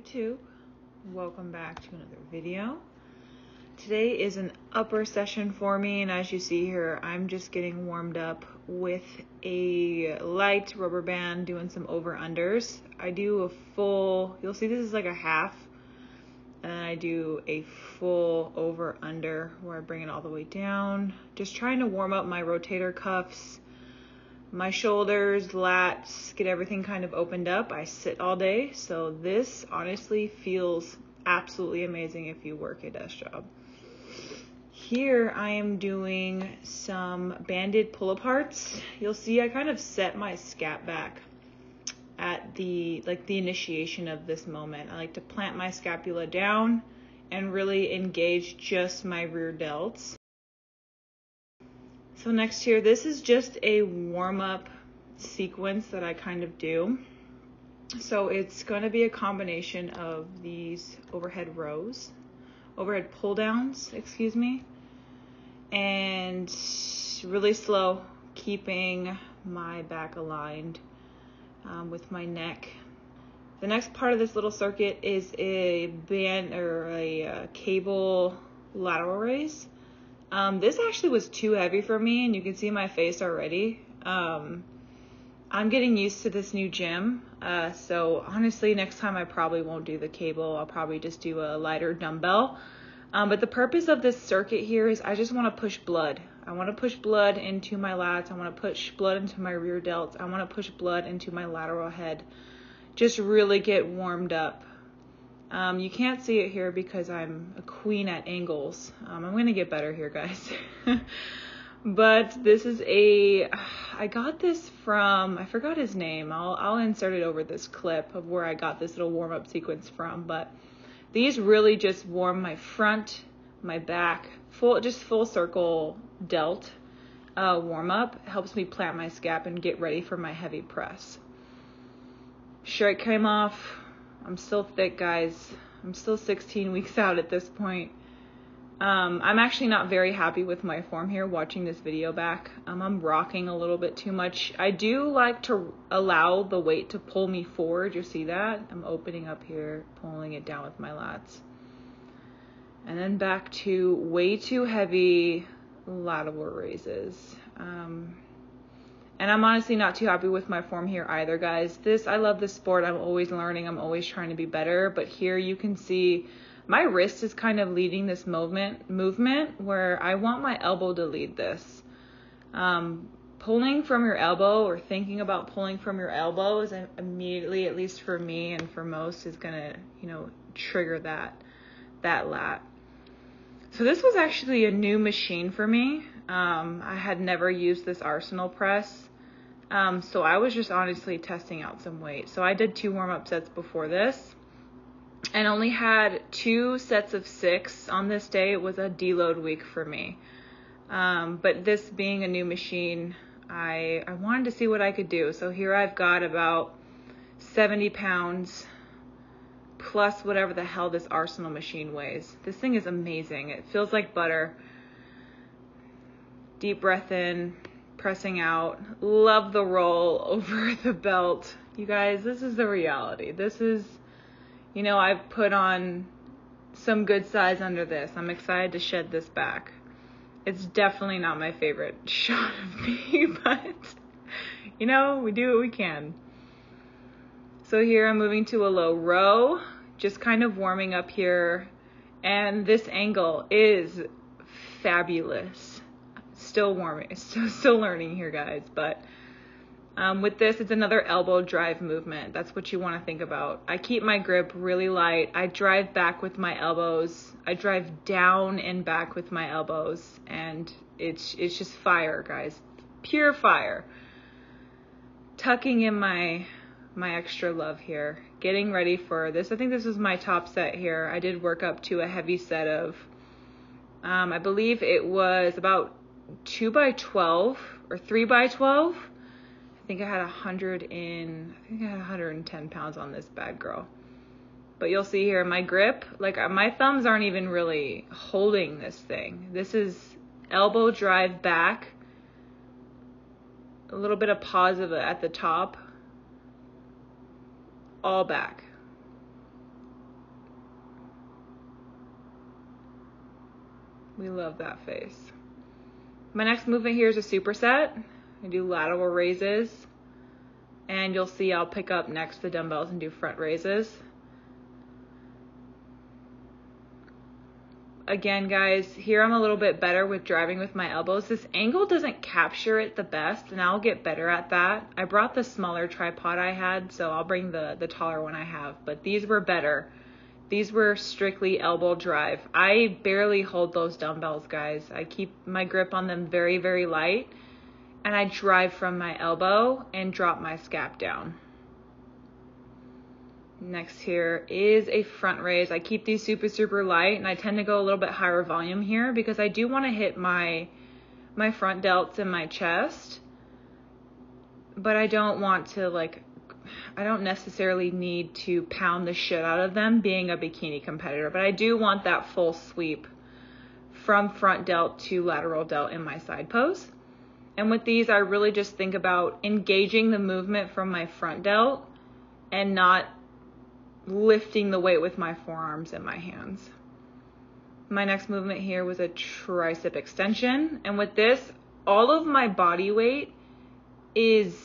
YouTube, welcome back to another video. Today is an upper session for me, and as you see here, I'm just getting warmed up with a light rubber band, doing some over-unders. I do a full, you'll see this is like a half, and then I do a full over-under where I bring it all the way down, just trying to warm up my rotator cuffs, my shoulders, lats, get everything kind of opened up. I sit all day, so this honestly feels absolutely amazing if you work a desk job. Here I am doing some banded pull-aparts. You'll see I kind of set my scap back at the initiation of this moment. I like to plant my scapula down and really engage just my rear delts. So next here, this is just a warm-up sequence that I kind of do. So it's going to be a combination of these overhead pull downs, and really slow, keeping my back aligned with my neck. The next part of this little circuit is a band or a cable lateral raise. This actually was too heavy for me, and you can see my face already. I'm getting used to this new gym, so honestly next time I probably won't do the cable. I'll probably just do a lighter dumbbell. But the purpose of this circuit here is I just want to push blood. I want to push blood into my lats. I want to push blood into my rear delts. I want to push blood into my lateral head. Just really get warmed up. You can't see it here because I'm a queen at angles. I'm going to get better here, guys. But this is I got this from, I forgot his name. I'll insert it over this clip of where I got this little warm-up sequence from. But these really just warm my front, my back, full circle delt warm-up. Helps me plant my scap and get ready for my heavy press. Shirt came off. I'm still thick, guys. I'm still 16 weeks out at this point. I'm actually not very happy with my form here watching this video back. I'm rocking a little bit too much. I do like to allow the weight to pull me forward. You see that? I'm opening up here, pulling it down with my lats. And then back to way too heavy lateral raises. And I'm honestly not too happy with my form here either, guys. I love this sport. I'm always learning. I'm always trying to be better. But here you can see my wrist is kind of leading this movement where I want my elbow to lead this. Pulling from your elbow or thinking about pulling from your elbow is immediately, at least for me and for most, is going to, trigger that lat. So this was actually a new machine for me. I had never used this Arsenal press. So I was just honestly testing out some weight. So I did 2 warm-up sets before this and only had 2 sets of 6 on this day. It was a deload week for me. But this being a new machine, I wanted to see what I could do. So here I've got about 70 pounds plus whatever the hell this Arsenal machine weighs. This thing is amazing. It feels like butter. Deep breath in, pressing out. Love the roll over the belt. You guys, this is the reality. This is, I've put on some good size under this. I'm excited to shed this back. It's definitely not my favorite shot of me, but, we do what we can. So here I'm moving to a low row, just kind of warming up here. And this angle is fabulous. Still warming, still learning here, guys. But with this, it's another elbow drive movement. That's what you want to think about. I keep my grip really light. I drive back with my elbows. I drive down and back with my elbows, and it's just fire, guys. Pure fire. Tucking in my extra love here. Getting ready for this. I think this was my top set here. I did work up to a heavy set of, I believe it was about 2x12 or 3x12. I think I had 110 pounds on this bad girl. But you'll see here my grip, my thumbs aren't even really holding this thing. This is elbow drive back, a little bit of pause at the top, all back. We love that face. My next movement here is a superset. I do lateral raises, and you'll see I'll pick up next the dumbbells and do front raises. Again, guys, here I'm a little bit better with driving with my elbows. This angle doesn't capture it the best, and I'll get better at that. I brought the smaller tripod I had, so I'll bring the taller one I have, but these were better. These were strictly elbow drive. I barely hold those dumbbells, guys. I keep my grip on them very, very light, and I drive from my elbow and drop my scap down. Next here is a front raise. I keep these super, super light, and I tend to go a little bit higher volume here because I do want to hit my front delts in my chest, but I don't want to, like, I don't necessarily need to pound the shit out of them being a bikini competitor, but I do want that full sweep from front delt to lateral delt in my side pose. And with these, I really just think about engaging the movement from my front delt and not lifting the weight with my forearms and my hands. My next movement here was a tricep extension. And with this, all of my body weight is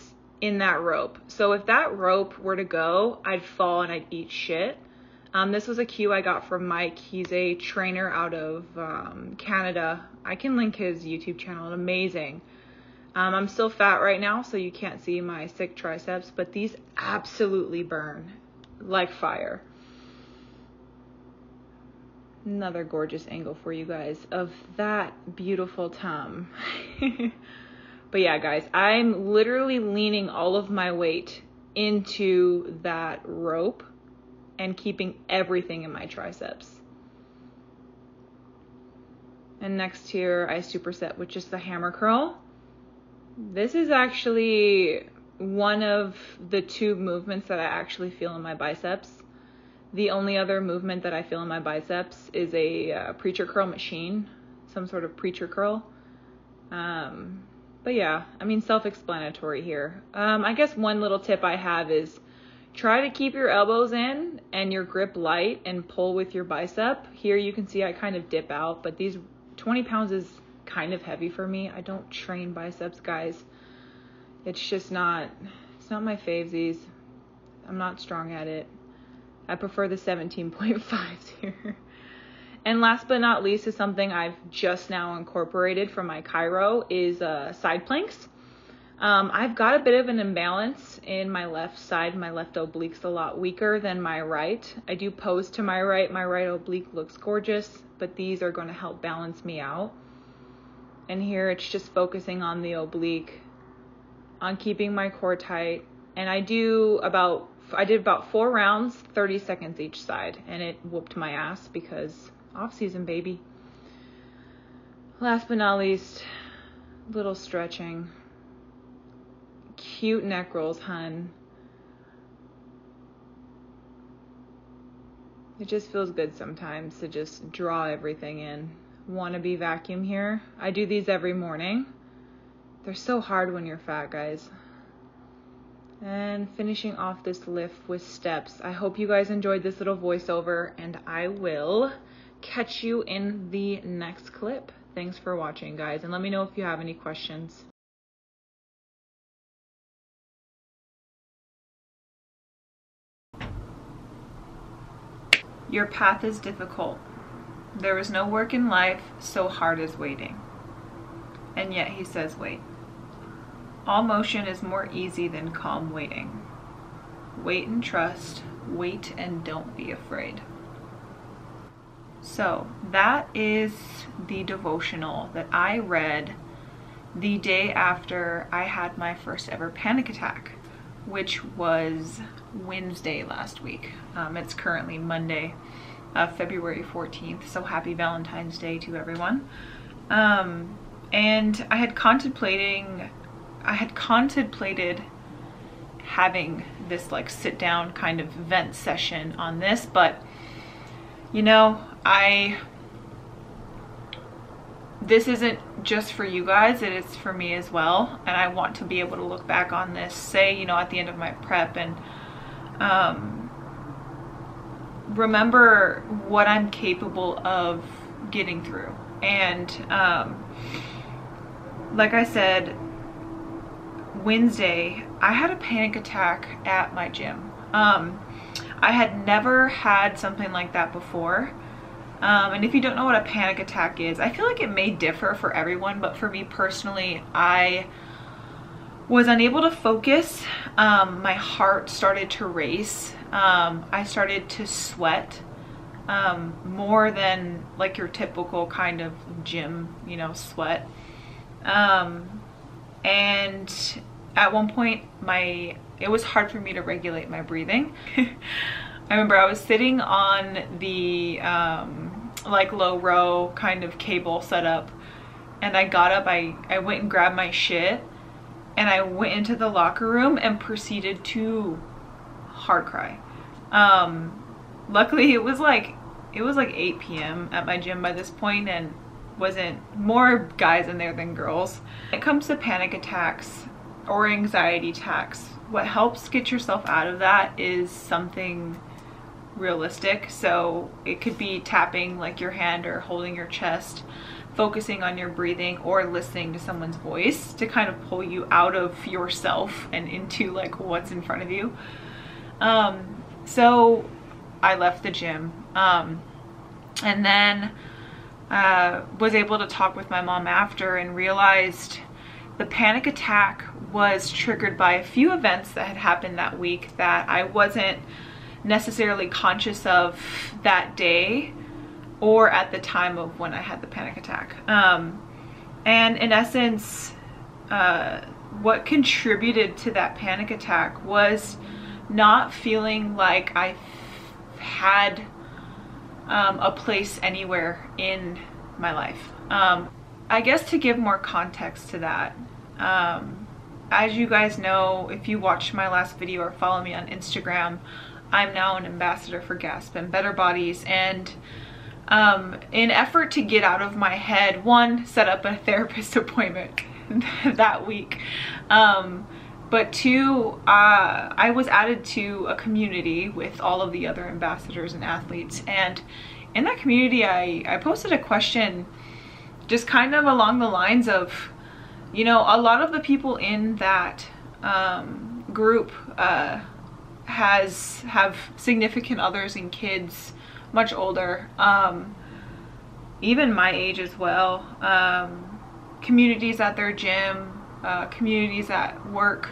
in that rope. So if that rope were to go, I'd fall and I'd eat shit. This was a cue I got from Mike. He's a trainer out of Canada. I can link his YouTube channel. Amazing. I'm still fat right now, so you can't see my sick triceps, but these absolutely burn like fire. Another gorgeous angle for you guys of that beautiful tum. But yeah, guys, I'm literally leaning all of my weight into that rope and keeping everything in my triceps. And next here, I superset with just the hammer curl. This is actually one of the two movements that I actually feel in my biceps. The only other movement that I feel in my biceps is a preacher curl machine, some sort of preacher curl. But yeah, I mean, self-explanatory here. I guess one little tip I have is try to keep your elbows in and your grip light and pull with your bicep. Here you can see I kind of dip out, but these 20 pounds is kind of heavy for me. I don't train biceps, guys. It's just not, it's not my favesies. I'm not strong at it. I prefer the 17.5s here. And last but not least is something I've just now incorporated from my chiro is side planks. I've got a bit of an imbalance in my left side. My left oblique's a lot weaker than my right. I do pose to my right. My right oblique looks gorgeous, but these are going to help balance me out. And here it's just focusing on the oblique, on keeping my core tight. And I did about 4 rounds, 30 seconds each side, and it whooped my ass because off season, baby. Last but not least, little stretching. Cute neck rolls, hun. It just feels good sometimes to just draw everything in. Wannabe vacuum here. I do these every morning. They're so hard when you're fat, guys. And finishing off this lift with steps. I hope you guys enjoyed this little voiceover, and I will catch you in the next clip. Thanks for watching, guys, and let me know if you have any questions. Your path is difficult. There is no work in life so hard as waiting. And yet he says wait. All motion is more easy than calm waiting. Wait and trust. Wait and don't be afraid. So that is the devotional that I read the day after I had my first ever panic attack, which was Wednesday last week. It's currently Monday, February 14th. So happy Valentine's Day to everyone. And I had contemplated having this like sit down kind of vent session on this, but you know, this isn't just for you guys, it is for me as well. And I want to be able to look back on this, say, you know, at the end of my prep and remember what I'm capable of getting through. And like I said, Wednesday, I had a panic attack at my gym. I had never had something like that before. And if you don't know what a panic attack is, I feel like it may differ for everyone, but for me personally, I was unable to focus. My heart started to race. I started to sweat more than like your typical kind of gym, you know, sweat. And at one point it was hard for me to regulate my breathing. I remember I was sitting on the like low row kind of cable setup, and I got up, I went and grabbed my shit, and I went into the locker room and proceeded to hard cry. Luckily it was like 8 p.m. at my gym by this point, and wasn't more guys in there than girls. When it comes to panic attacks or anxiety attacks, what helps get yourself out of that is something realistic. So it could be tapping like your hand or holding your chest, focusing on your breathing, or listening to someone's voice to kind of pull you out of yourself and into like what's in front of you. So I left the gym, and then was able to talk with my mom after and realized the panic attack was triggered by a few events that had happened that week that I wasn't necessarily conscious of that day or at the time of when I had the panic attack. And in essence, what contributed to that panic attack was not feeling like I had a place anywhere in my life. I guess to give more context to that, as you guys know, if you watched my last video or follow me on Instagram, I'm now an ambassador for Gasp and Better Bodies, and in effort to get out of my head, one, set up a therapist appointment that week, but two, I was added to a community with all of the other ambassadors and athletes, and in that community I posted a question just kind of along the lines of, you know, a lot of the people in that group have significant others and kids much older, even my age as well, communities at their gym, communities at work.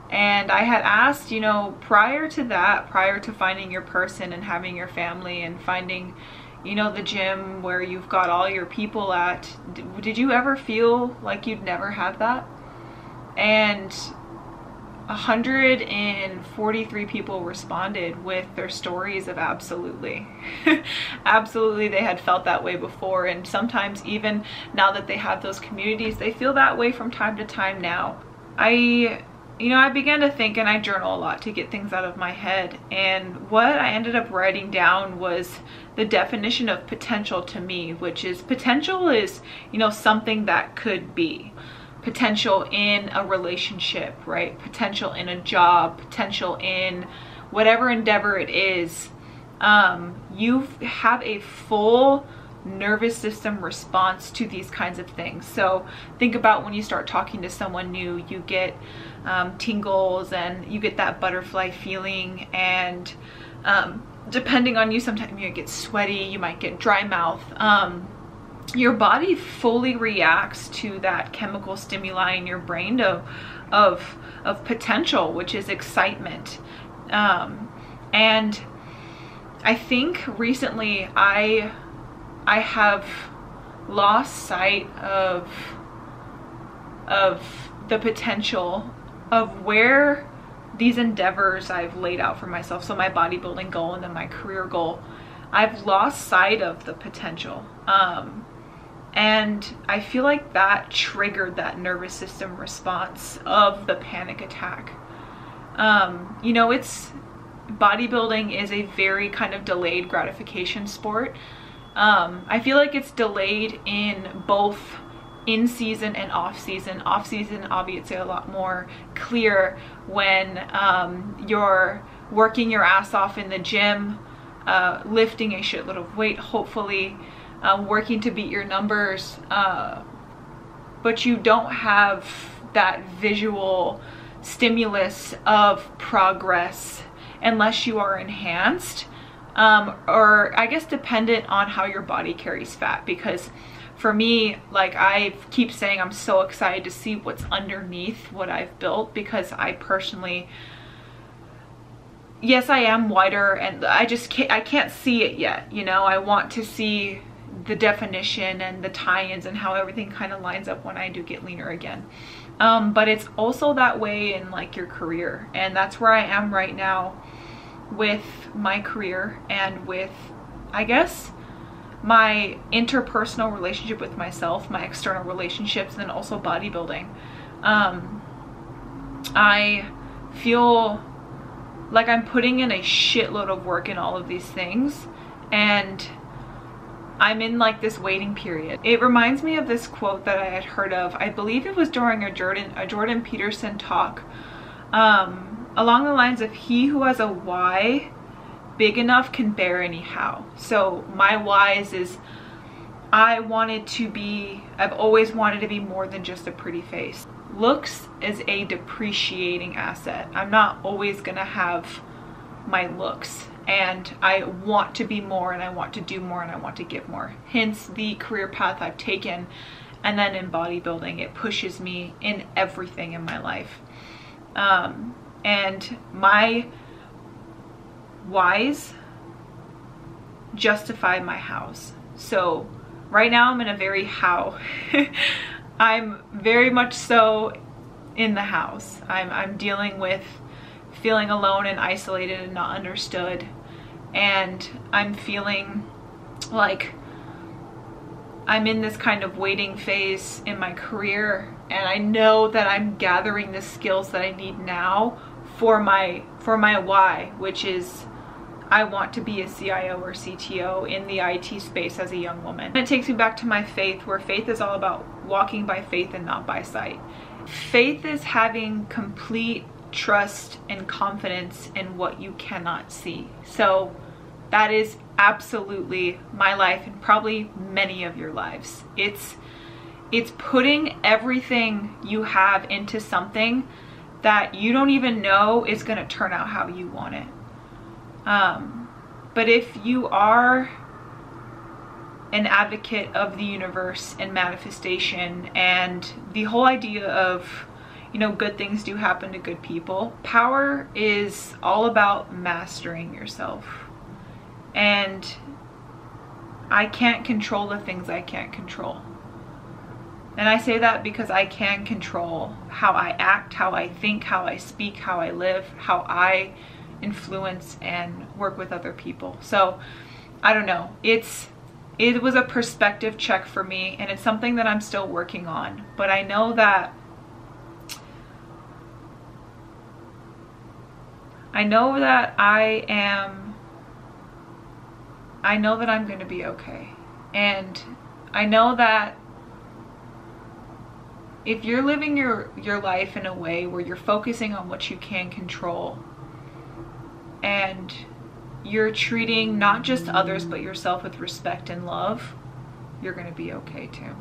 And I had asked, you know, prior to that, prior to finding your person and having your family and finding, you know, the gym where you've got all your people at, did you ever feel like you'd never have that? And 143 people responded with their stories of absolutely. Absolutely, they had felt that way before, and sometimes even now that they have those communities, they feel that way from time to time now. I began to think, and I journal a lot to get things out of my head, and what I ended up writing down was the definition of potential to me, which is potential is, you know, something that could be. Potential in a relationship, right? Potential in a job, potential in whatever endeavor it is. You have a full nervous system response to these kinds of things. So think about when you start talking to someone new, you get tingles and you get that butterfly feeling, and depending on you, sometimes you get sweaty, you might get dry mouth. Your body fully reacts to that chemical stimuli in your brain of potential, which is excitement. And I think recently I have lost sight of the potential of where these endeavors I've laid out for myself, so my bodybuilding goal and then my career goal, I've lost sight of the potential. And I feel like that triggered that nervous system response of the panic attack. You know, bodybuilding is a very kind of delayed gratification sport. I feel like it's delayed in both in season and off season. Off season, obviously a lot more clear when you're working your ass off in the gym, lifting a shitload of weight, hopefully, working to beat your numbers, but you don't have that visual stimulus of progress unless you are enhanced, or I guess dependent on how your body carries fat. Because for me, like, I keep saying I'm so excited to see what's underneath what I've built, because I personally, yes, I am wider and I can't see it yet, you know. I want to see the definition and the tie-ins and how everything kind of lines up when I do get leaner again. But it's also that way in like your career, and that's where I am right now with my career and with, I guess, my interpersonal relationship with myself, my external relationships, and then also bodybuilding. I feel like I'm putting in a shitload of work in all of these things, and I'm in like this waiting period. It reminds me of this quote that I had heard of. I believe it was during a Jordan Peterson talk, along the lines of, he who has a why big enough can bear any how. So my whys is, I've always wanted to be more than just a pretty face. Looks is a depreciating asset. I'm not always gonna have my looks, and I want to be more, and I want to do more, and I want to give more. Hence the career path I've taken. And then in bodybuilding, it pushes me in everything in my life. And my whys justify my hows. So right now I'm in a very how. I'm very much so in the house. I'm dealing with feeling alone and isolated and not understood. And I'm feeling like I'm in this kind of waiting phase in my career. And I know that I'm gathering the skills that I need now for my why, which is, I want to be a CIO or CTO in the IT space as a young woman. And it takes me back to my faith, where faith is all about walking by faith and not by sight. Faith is having complete trust and confidence in what you cannot see. So that is absolutely my life, and probably many of your lives. It's putting everything you have into something that you don't even know is going to turn out how you want it. But if you are an advocate of the universe and manifestation and the whole idea of, you know, good things do happen to good people, power is all about mastering yourself. And I can't control the things I can't control. And I say that because I can control how I act, how I think, how I speak, how I live, how I influence and work with other people. So I don't know, it was a perspective check for me, and it's something that I'm still working on. But I know that I'm going to be okay. And I know that if you're living your life in a way where you're focusing on what you can control, and you're treating not just others but yourself with respect and love, you're going to be okay too.